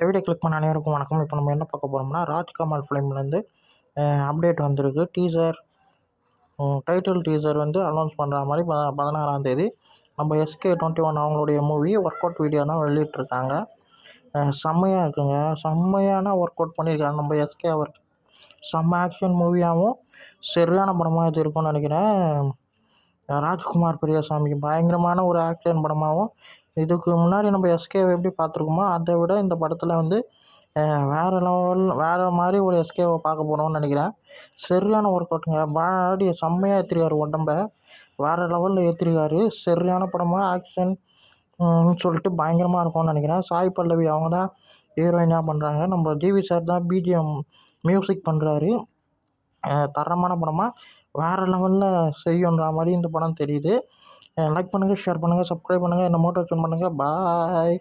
இந்த video click பண்ண அனைவருக்கும் வணக்கம். இப்போ நம்ம என்ன பார்க்க போகிறோம்னா, ராஜ்கமல் ஃபிலிம்லேருந்து அப்டேட் வந்திருக்கு. டைட்டில் டீசர் வந்து அனௌன்ஸ் பண்ணுற மாதிரி 16ஆம் தேதி நம்ம SK21 அவங்களுடைய மூவி ஒர்க் அவுட் வீடியோ தான் வெளியிட்ருக்காங்க. செம்மையாக இருக்குங்க. செம்மையான ஒர்க் அவுட் பண்ணியிருக்காங்க நம்ம SK அவர். செம்ம ஆக்ஷன் மூவியாகவும் சரியான படமாக இது இருக்கும்னு நினைக்கிறேன். ராஜ்குமார் பெரியசாமிக்கு பயங்கரமான ஒரு ஆக்ஷன் படமாகவும், இதுக்கு முன்னாடி நம்ம எஸ்கேவை எப்படி பார்த்துருக்கோமோ அதை விட இந்த படத்தில் வந்து வேறு மாதிரி ஒரு எஸ்கேவை பார்க்க போகிறோம்னு நினைக்கிறேன். சரியான ஒர்க் அவுட்டுங்க. பாடி செம்மையாக ஏற்றிருக்காரு, உடம்ப வேறு லெவலில் ஏற்றிருக்காரு. சரியான படமாக ஆக்ஷன் சொல்லிட்டு பயங்கரமாக இருக்கும்னு நினைக்கிறேன். சாய் பல்லவி அவங்க தான் ஹீரோயினாக பண்ணுறாங்க. நம்ம ஜிவி சார் தான் பிஜிஎம் மியூசிக் பண்ணுறாரு. தரமான படமாக வேறு லெவலில் செய்யுன்ற மாதிரி இந்த படம் தெரியுது. லைக் பண்ணுங்கள், ஷேர் பண்ணுங்கள், சப்ஸ்கிரைப் பண்ணுங்கள், என்னை மோட்டிவேஷன் பண்ணுங்கள். பாய்.